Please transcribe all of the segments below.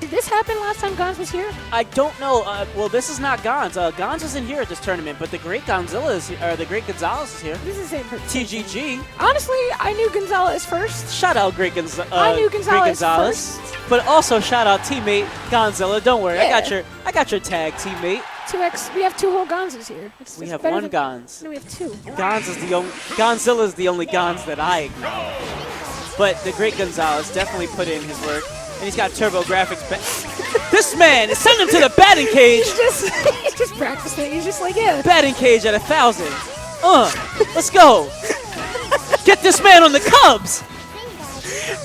did this happen last time Gonz was here? I don't know. Well, this is not Gonz. Gonz isn't here at this tournament, but the Great Gonzales is here. This is the same person. TGG. Honestly, I knew Gonzales first. Shout out Great I knew Gonzales Gonzales. first. But also shout out teammate Gonzilla. Don't worry, Yeah. I got your tag, teammate. 2x. We have 2 whole Gonzes here. We have one Gonz. No, we have 2. Gonzilla's the only Gonz that I ignore. But the Great Gonzales definitely put in his work, and he's got turbo graphics. This man, send him to the batting cage. He's just practicing. He's just like, yeah. Batting cage at 1,000. Let's go. Get this man on the Cubs.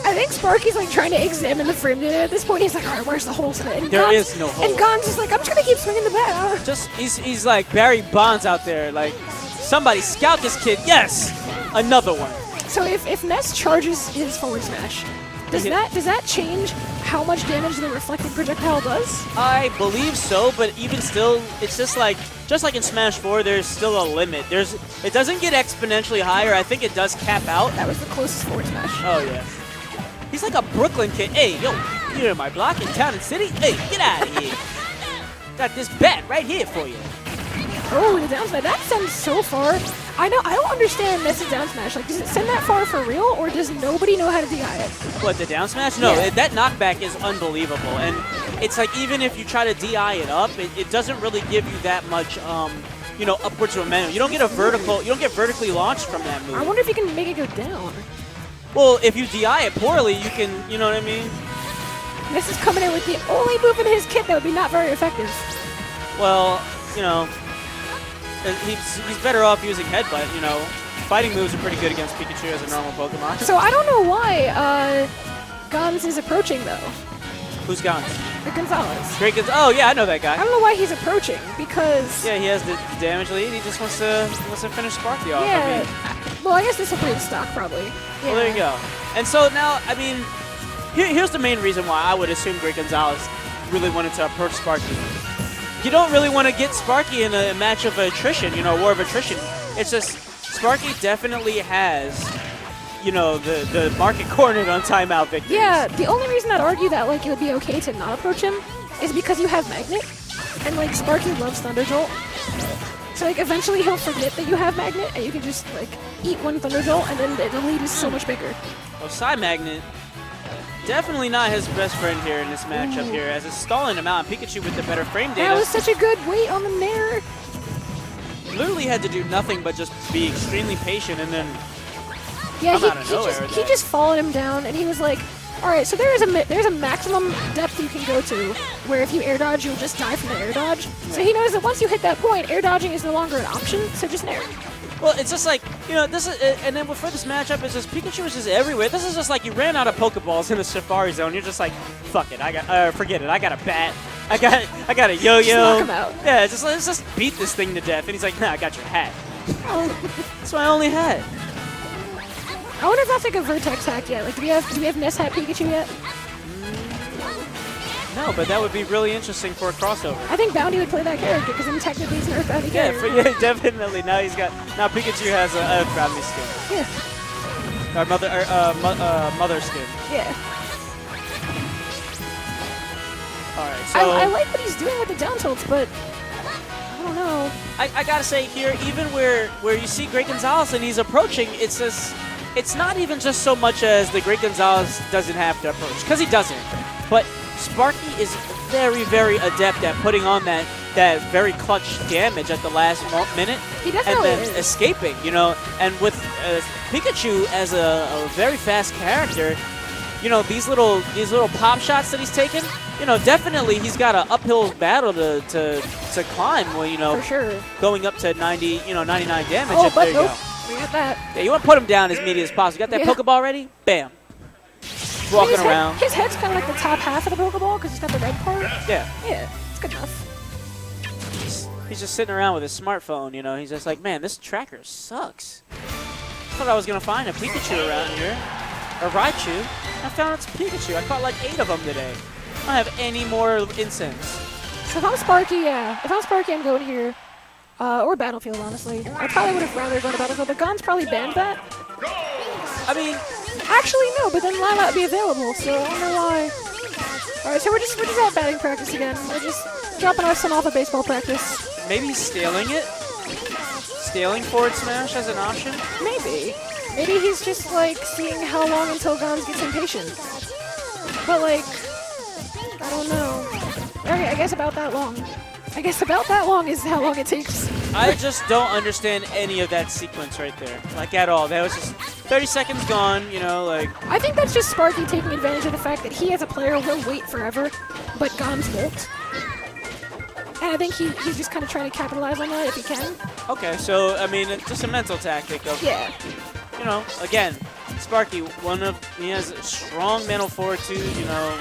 I think Sparky's like trying to examine the frame data. At this point, he's like, all right, where's the holes in it? There is no hole. And Gonz is like, I'm just gonna keep swinging the bat. Just he's like Barry Bonds out there. Like, somebody scout this kid. Yes, another one. So if Ness charges his forward smash, does that change how much damage the reflected projectile does? I believe so, but even still, it's just like in Smash 4, there's still a limit. It doesn't get exponentially higher. I think it does cap out. That was the closest forward smash. Oh yeah. He's like a Brooklyn kid. Hey, yo, you're in my block in town and city. Hey, get out of here. Got this bat right here for you. Oh, the down smash. That sends so far. I don't understand Ness's down smash. Like, does it send that far for real, or does nobody know how to DI it? What, the down smash? No, yeah. That knockback is unbelievable. And it's like, even if you try to DI it up, it doesn't really give you that much, upwards momentum. You don't get vertically launched from that move. I wonder if you can make it go down. Well, if you DI it poorly, you can, you know what I mean? Ness is coming in with the only move in his kit that would be not very effective. Well, he's better off using Headbutt, Fighting moves are pretty good against Pikachu as a normal Pokemon. So I don't know why Gonz is approaching, though. Who's Gonz? The Gonzales. Great Gonzales. Oh, yeah, I know that guy. I don't know why he's approaching, because... Yeah, he has the damage lead. He just wants to finish Sparky off. Yeah. Well, I guess this will be in stock, probably. Yeah. Well, there you go. And so now, I mean, here's the main reason why I would assume Great Gonzales really wanted to approach Sparky. You don't really want to get Sparky in a match of attrition, war of attrition. It's just Sparky definitely has, the market cornered on timeout victories. Yeah, the only reason I'd argue that it would be okay to not approach him is because you have Magnet, and Sparky loves Thunder Jolt. So eventually he'll forget that you have Magnet, and you can just eat one Thunder Jolt, and then the lead is so much bigger. Well, Psy Magnet, definitely not his best friend here in this matchup here, as it's stalling him out. Pikachu with the better frame data. That was such a good weight on the Nair. Literally had to do nothing but just be extremely patient, and then yeah, he just followed him down, and he was like, all right, so there's a maximum depth you can go to where if you air dodge, you'll just die from the air dodge. Yeah. So he knows that once you hit that point, air dodging is no longer an option, so just Nair. Well, it's just like, this is, and then for this matchup, it's just Pikachu is just everywhere. This is just like you ran out of Pokeballs in the Safari Zone. You're just like, fuck it, forget it. I got a bat. I got a yo-yo. Just knock him out. Yeah, let's just beat this thing to death. And he's like, nah, I got your hat. That's my only hat. I wonder if that's a Vertex hack yet. Do we have Ness hat Pikachu yet? No, but that would be really interesting for a crossover. I think Bounty would play that character because then technically he's an Earth Bounty character. Yeah, definitely. Now Pikachu has an Earth Bounty skin. Yeah. Or mother skin. Yeah. All right. So I like what he's doing with the down tilts, but I don't know. I gotta say here, even where you see Great Gonzales and he's approaching, it's not even just so much as the Great Gonzales doesn't have to approach, because he doesn't. But Sparky is very, very adept at putting on that very clutch damage at the last minute. He definitely and then escaping, And with Pikachu as a very fast character, these little pop shots that he's taken, definitely he's got an uphill battle to climb. Well, for sure, going up to 99 damage. Oh, but there you go. We got that. Yeah, you want to put him down as immediate as possible. You got that Pokeball ready? Bam. Walking around. His head's kind of like the top half of the Pokeball because he's got the red part. Yeah. Yeah, it's good enough. He's just sitting around with his smartphone, He's just like, man, this tracker sucks. I thought I was going to find a Pikachu around here. Or Raichu. I found it's Pikachu. I caught like 8 of them today. I don't have any more incense. So if I'm Sparky, I'm going here. Or Battlefield, honestly. I probably would have rather gone to Battlefield, but Gonz probably banned that. I mean, actually, no, but then Lila would be available, so I don't know why. Alright, so we're just at batting practice again. We're just dropping our son off at baseball practice. Maybe scaling it? Scaling forward smash as an option? Maybe. Maybe he's just, like, seeing how long until Gons gets impatient. But, like, I don't know. Okay, I guess about that long. I guess about that long is how long it takes. I just don't understand any of that sequence right there. Like, at all. That was just 30 seconds gone, you know, like... I think that's just Sparky taking advantage of the fact that he, as a player, will wait forever, but Gons won't. And I think he's just kind of trying to capitalize on that if he can. Okay, so, I mean, it's just a mental tactic of... Yeah. You know, again, Sparky, he has a strong mental fortitude, you know,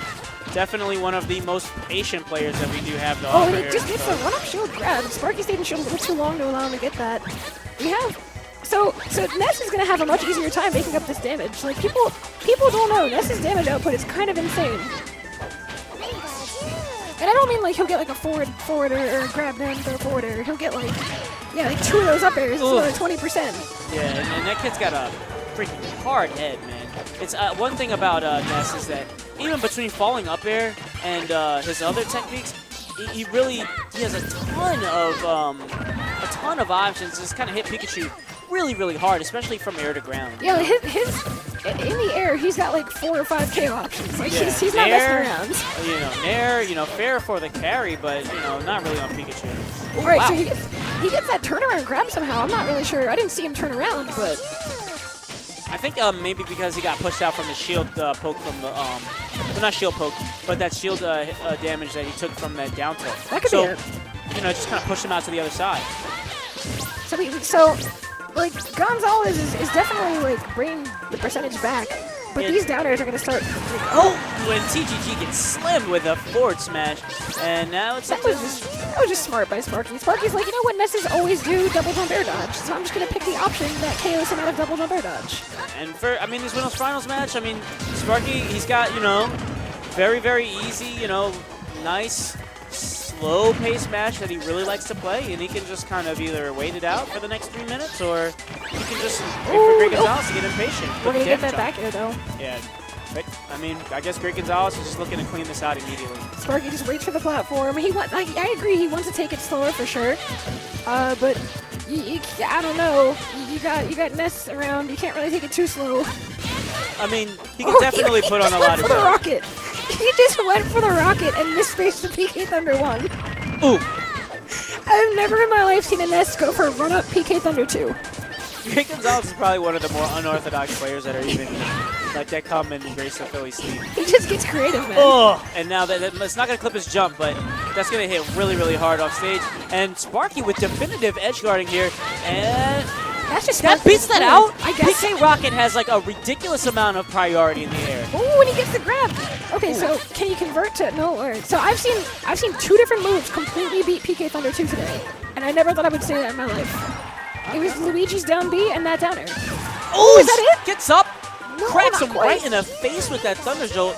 definitely one of the most patient players that we do have to offer here. Oh, he just gets the run-up shield grab. Sparky stayed in shield a little too long to allow him to get that. We have... So Ness is going to have a much easier time making up this damage. Like, people don't know. Ness's damage output is kind of insane. And I don't mean like he'll get like a forward or grab down throw forward air. He'll get like, yeah, like 2 of those up airs. It's another 20%. Yeah, and that kid's got a freaking hard head, man. It's one thing about Ness is that even between falling up air and his other techniques, he has a ton of options. Just kind of hit Pikachu really, really hard, especially from air to ground. Yeah, like his in the air, he's got like 4 or 5 KO options. Like he's not messing around. You know, Nair, fair for the carry, but not really on Pikachu. Ooh, right, wow. so he gets that turnaround grab somehow. I'm not really sure. I didn't see him turn around, but I think maybe because he got pushed out from the shield poke from the well, not shield poke, but that shield damage that he took from that down tilt. That could be it. Just kind of pushed him out to the other side. So like, Gonzales is definitely, like, bringing the percentage back, but these down airs are going to start... When TGG gets slammed with a forward smash, and now it's... That was just smart by Sparky. Sparky's like, you know what Nesses always do? Double jump air dodge. So I'm just going to pick the option that KOs him out of double jump air dodge. And this Winnow's Finals match, Sparky, he's got, very, very easy, nice... slow-paced match that he really likes to play, and he can just kind of either wait it out for the next 3 minutes, or he can just wait for Great Gonzales to get impatient. We're going to get that back air, though. Yeah. But, I guess Great Gonzales is just looking to clean this out immediately. Sparky just waits for the platform. I agree, he wants to take it slower for sure. But I don't know. You got Ness around. You can't really take it too slow. He can definitely put on a lot of the rocket. He just went for the rocket and misspaced the PK Thunder 1. Ooh. I've never in my life seen a Ness go for a run-up PK Thunder 2. Great Gonzales is probably one of the more unorthodox players that are even that come and grace the Philly sleep. He just gets creative, man. Oh, and now it's not going to clip his jump, but that's going to hit really, really hard off stage. And Sparky with definitive edge guarding here, and that beats that out. I guess PK Rocket has like a ridiculous amount of priority in the air. Ooh, and he gets the grab. Okay, so can you convert to no? Or so I've seen 2 different moves completely beat PK Thunder 2 today, and I never thought I would say that in my life. It was Luigi's down B and that down air. Oh, is that it? Gets up, no, cracks him quite. right in the face with that Thunder Jolt.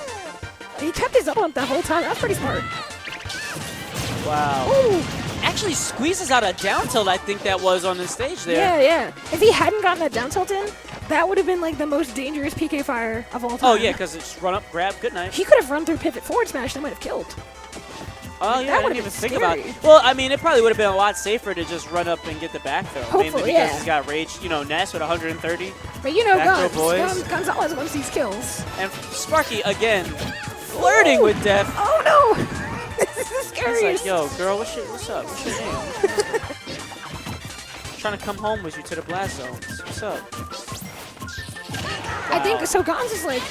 He kept his up on the whole time. That's pretty smart. Wow. Ooh. Actually squeezes out a down tilt, I think that was on the stage there. Yeah. If he hadn't gotten that down tilt in, that would have been like the most dangerous PK fire of all time. Oh yeah, because it's run up, grab, good night. He could have run through pivot forward smash that might have killed. Oh yeah, I didn't even think about it. Well, it probably would have been a lot safer to just run up and get the back throw. Hopefully, mainly because he's got rage, Ness with 130. But Gonzales wants these kills. And Sparky, again, flirting with death. Oh no! This is the scariest. He's like, yo, girl, what's up? What's your name? Trying to come home with you to the blast zone. What's up? Wow. I think, so Gonz is like,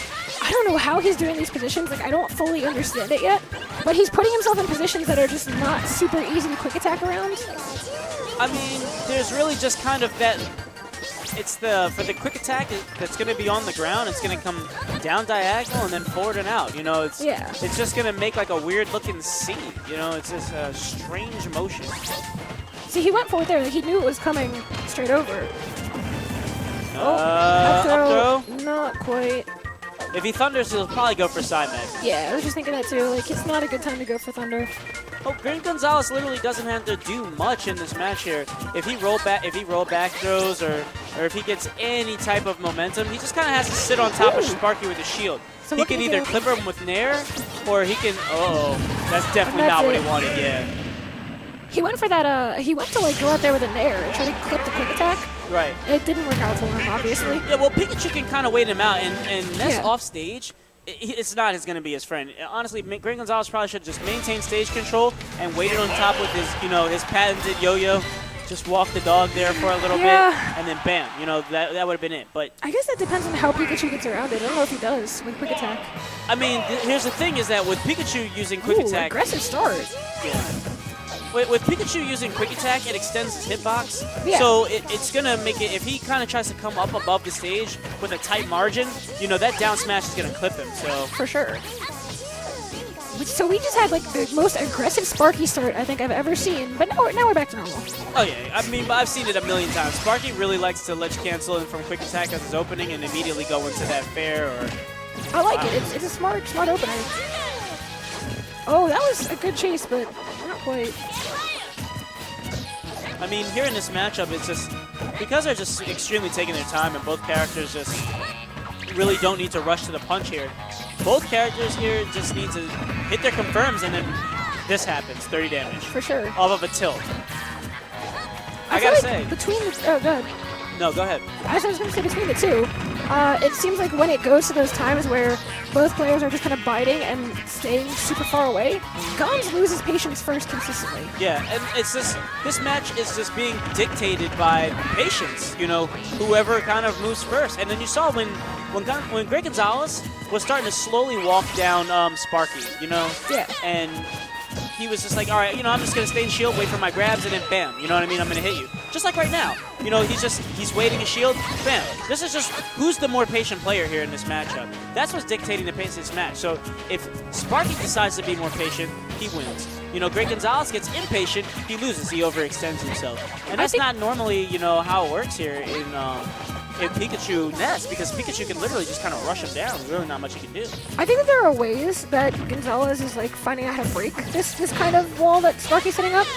I don't know how he's doing these positions. Like, I don't fully understand it yet. But he's putting himself in positions that are just not super easy to quick attack around. There's really just kind of that... It's for the quick attack that's going to be on the ground, it's going to come down diagonal and then forward and out. It's just going to make like a weird looking C. It's just a strange motion. See, he went forward there. Like, he knew it was coming straight over. Up throw. Not quite. If he thunders, he'll probably go for side mag. Yeah, I was just thinking that too. Like, it's not a good time to go for thunder. Oh, Great Gonzales literally doesn't have to do much in this match here. If he roll back throws or or if he gets any type of momentum, he just kind of has to sit on top of Sparky with a shield. So He can either clip him with Nair, or he can, that's definitely not what he wanted, yeah. He went for that, he went to like go out there with a Nair and try to clip the quick attack. Right. It didn't work out for him, obviously. Yeah, well, Pikachu can kind of wait him out, and Ness off stage, it's not going to be his friend. Honestly, Great Gonzales probably should just maintain stage control and waited on top with his, his patented yo-yo. Just walk the dog there for a little bit, and then bam, that would have been it. But I guess that depends on how Pikachu gets around it. I don't know if he does with quick attack. I mean, here's the thing: is that with Pikachu using quick attack, aggressive start. Yeah. With Pikachu using quick attack, it extends his hitbox. Yeah. So it's gonna make it. If he kind of tries to come up above the stage with a tight margin, that down smash is gonna clip him. So for sure. So we just had like the most aggressive Sparky start I think I've ever seen, but now we're back to normal. Oh yeah, I mean, I've seen it a million times. Sparky really likes to ledge cancel in from quick attack as his opening and immediately go into that fair or. I like it. It's a smart opener. Oh, that was a good chase, but not quite. I mean, here in this matchup, it's just because they're just extremely taking their time and both characters just really don't need to rush to the punch here. Both characters here just need to hit their confirms, and then this happens, 30 damage. For sure. Off of a tilt. I feel gotta like say. between the oh, go ahead. No, go ahead. As I was going to say, between the two, it seems like when it goes to those times where both players are just kind of biting and staying super far away, Gons loses patience first consistently. Yeah, and it's just, this match is just being dictated by patience, whoever kind of moves first. And then you saw when Great Gonzales was starting to slowly walk down Sparky, Yeah. And he was just like, all right, I'm just going to stay in shield, wait for my grabs, and then bam, you know what I mean? I'm going to hit you. Just like right now. He's waiting a shield, bam. This is just who's the more patient player here in this matchup. That's what's dictating the pace of this match. So if Sparky decides to be more patient, he wins. Great Gonzales gets impatient, he loses, he overextends himself. And that's not normally, how it works here in Pikachu Ness, because Pikachu can literally just kind of rush him down. There's really not much he can do. I think that there are ways that Gonzales is like finding out how to break this kind of wall that Sparky's setting up,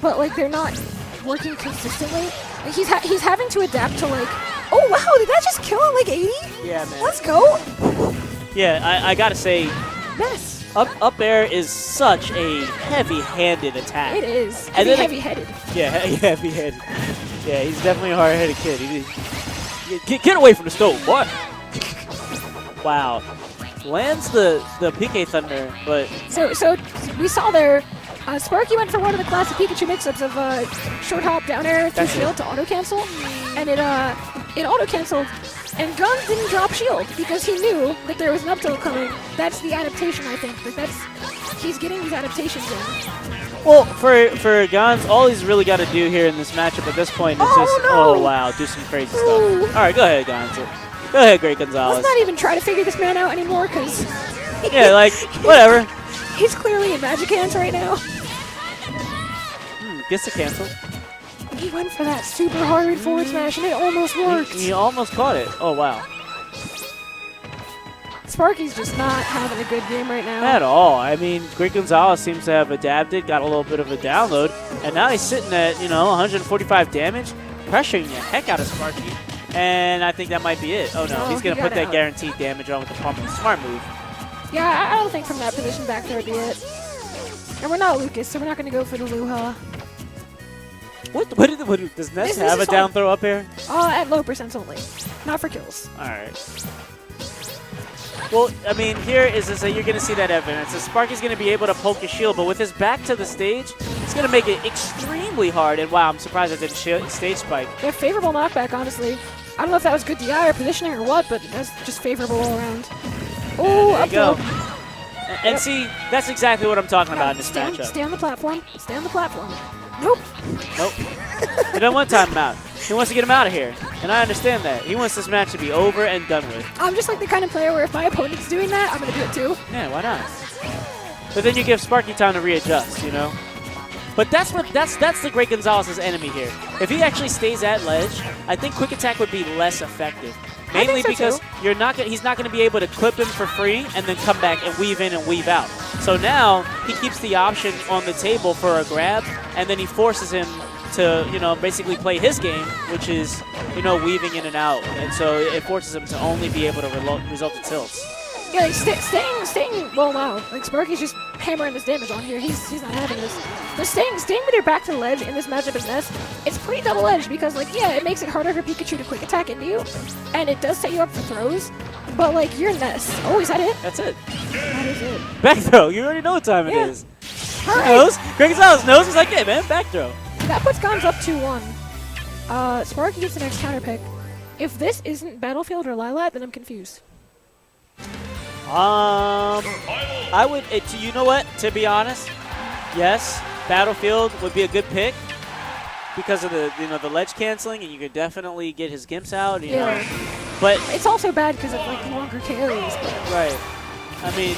but like they're not working consistently. Like, he's having to adapt to like, oh wow, did that just kill at like 80? Yeah, man. Let's go. Yeah, I gotta say, Ness. Up air is such a heavy-handed attack. It is. Heavy-headed. Yeah, heavy-headed. Yeah, he's definitely a hard-headed kid. Get away from the stove, boy! Wow. Lands the PK Thunder, but... So we saw there, Sparky went for one of the classic Pikachu mix-ups of short hop down air through shield to auto-cancel, and it auto-canceled, and Guns didn't drop shield because he knew that there was an up tilt coming. That's the adaptation, I think. Like he's getting these adaptations in. Well, for Gons, all he's really got to do here in this matchup at this point is wow, do some crazy stuff. All right, go ahead, Gons. Go ahead, Great Gonzales. Let's not even try to figure this man out anymore, because... yeah, like, whatever. He's clearly in Magic Hands right now. Gets to cancel. He went for that super hard forward smash, and it almost worked. He almost caught it. Oh, wow. Sparky's just not having a good game right now. At all. I mean, Great Gonzales seems to have adapted, got a little bit of a download, and now he's sitting at, 145 damage, pressuring the heck out of Sparky, and I think that might be it. Oh, no, he's going to put that guaranteed damage on with the pummel. Smart move. Yeah, I don't think from that position back there would be it. And we're not Lucas, so we're not going to go for the Luha. What does Ness have a down throw up here? At low percents only. Not for kills. All right. Well, I mean, here is that you're going to see that evidence. So Sparky's going to be able to poke his shield, but with his back to the stage, it's going to make it extremely hard. And wow, I'm surprised I didn't stage spike. Yeah, favorable knockback, honestly. I don't know if that was good DI or positioning or what, but that's just favorable all around. Oh, up go. And see, that's exactly what I'm talking about in this matchup. Stay on the platform. Stay on the platform. Nope. He doesn't want time out. He wants to get him out of here. And I understand that. He wants this match to be over and done with. I'm just like the kind of player where if my opponent's doing that, I'm going to do it too. Yeah, why not? But then you give Sparky time to readjust, But that's the Great Gonzales' enemy here. If he actually stays at ledge, I think quick attack would be less effective. Mainly because he's not going to be able to clip him for free and then come back and weave in and weave out. So now he keeps the option on the table for a grab, and then he forces him to, you know, basically play his game, which is, you know, weaving in and out. And so it forces him to only be able to result to tilts. Yeah, like staying. Well, wow. Like Sparky's just hammering this damage on here. He's not having this. But staying with your back to the ledge in this matchup as Ness, it's pretty double-edged because, like, yeah, it makes it harder for Pikachu to quick attack into you, and it does set you up for throws. But like, you're Ness. Oh, is that it? That's it. That is it. Back throw. You already know what time it is. All right. Knows. Greg Gonzales knows. He's like, yeah, man, back throw. That puts Gonz up 2-1. Sparky gets the next counter pick. If this isn't Battlefield or Lilat, then I'm confused. I would. You know what? To be honest, yes, Battlefield would be a good pick because of the the ledge canceling, and you could definitely get his gimps out. You know. But it's also bad because of like longer carries. Right. I mean,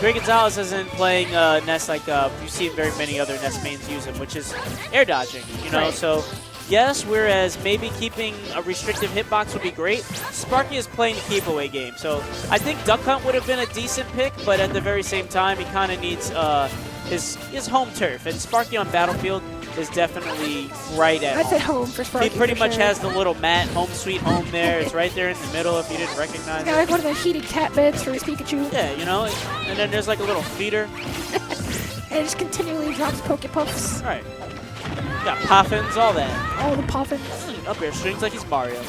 Greg Gonzales isn't playing Ness like you see very many other Ness mains use him, which is air dodging. You know, so. Yes, whereas maybe keeping a restrictive hitbox would be great. Sparky is playing the keep away game, so I think Duck Hunt would have been a decent pick, but at the very same time, he kind of needs his home turf. And Sparky on Battlefield is definitely right at That's home. at home for Sparky. He pretty much has the little mat, home sweet home there. It's right there in the middle if you didn't recognize it. Got like one of the heated cat beds for his Pikachu. Yeah, you know, and then there's like a little feeder. And it just continually drops Pokepuffs. All right. Got Poffins, all that. All the Poffins. Up here, strings like he's Mario.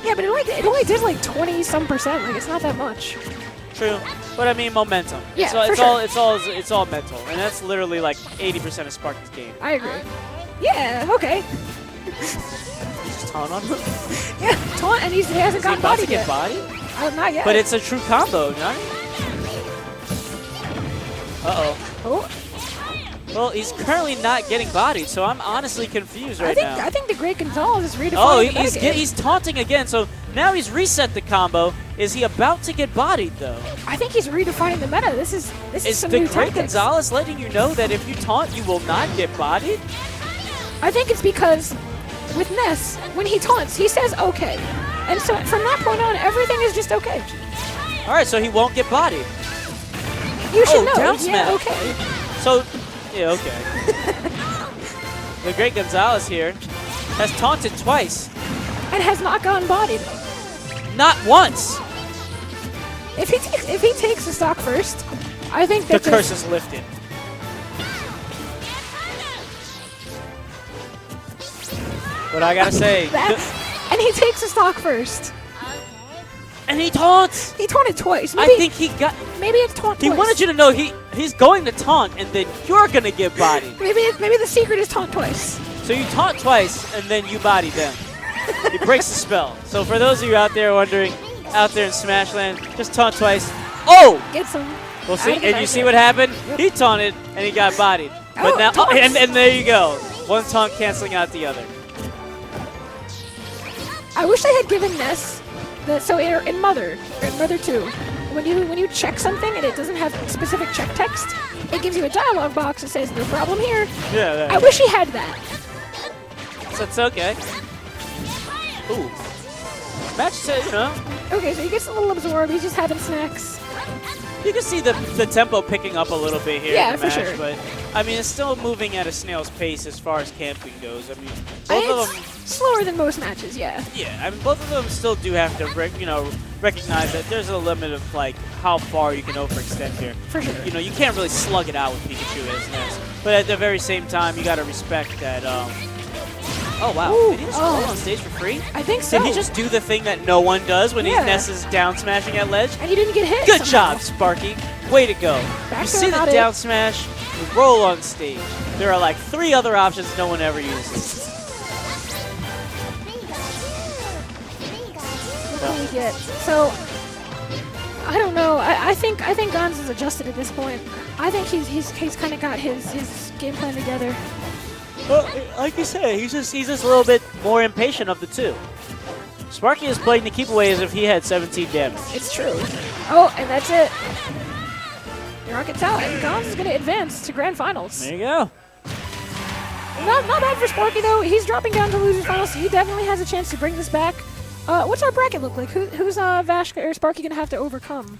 Yeah, but it only did like 20-some%. Like, it's not that much. True, but I mean momentum. Yeah, it's all mental, and that's literally like 80% of Sparky's game. I agree. Yeah, okay. He's just taunt on him. Yeah, taunt, and he hasn't gotten bodied yet. Bodied? Not yet. But it's a true combo, right? Oh. Well, he's currently not getting bodied, so I'm honestly confused right now. I think the Great Gonzales is redefining he's taunting again, so now he's reset the combo. Is he about to get bodied, though? I think he's redefining the meta. This is some new the Great tactics. Gonzales letting you know that if you taunt, you will not get bodied? I think it's because with Ness, when he taunts, he says okay. And so from that point on, everything is just okay. All right, so he won't get bodied. You should know. Down smash. Yeah, okay. So... Yeah, okay. The Great Gonzales here has taunted twice. And has not gotten bodied. Not once. If he takes the stock first, I think the curse is lifted. But I gotta say, and he takes the stock first. And he taunts. He taunted twice. Maybe, I think he got. Maybe it's taunt He twice. wanted you to know he's going to taunt, and then you're gonna get bodied. Maybe the secret is taunt twice. So you taunt twice, and then you body them. He breaks the spell. So for those of you out there wondering, out there in Smashland, just taunt twice. Oh! Get some. We'll see, and you see what happened? Yep. He taunted, and he got bodied. But now, and there you go. One taunt canceling out the other. I wish they had given Ness. So in Mother 2, when you check something and it doesn't have specific check text, it gives you a dialogue box that says no problem here. Yeah. I wish he had that. So it's okay. Ooh. Match says, you know. Okay, so he gets a little absorbed. He's just having snacks. You can see the tempo picking up a little bit here in the match, sure. But I mean, it's still moving at a snail's pace as far as camping goes. I mean, both of them slower than most matches, yeah. Yeah, I mean, both of them still do have to, recognize that there's a limit of like how far you can overextend here. For sure. You know, you can't really slug it out with Pikachu as Ness, but at the very same time, you got to respect that. Oh wow! Ooh, did he just roll on stage for free? I think so. Did he just do the thing that no one does when Ness is down smashing at ledge? And he didn't get hit. Good job, Sparky. Way to go. You see the down smash, you roll on stage. There are like 3 other options no one ever uses. What do we get? So I don't know. I think Gonz is adjusted at this point. I think he's kind of got his game plan together. Well, like you said, he's just a little bit more impatient of the two. Sparky is playing the keep away as if he had 17 damage. It's true. Oh, and that's it. Rocket's out, and Gonz is going to advance to Grand Finals. There you go. Not bad for Sparky, though. He's dropping down to Losers Finals, so he definitely has a chance to bring this back. What's our bracket look like? Who's Vashka or Sparky going to have to overcome?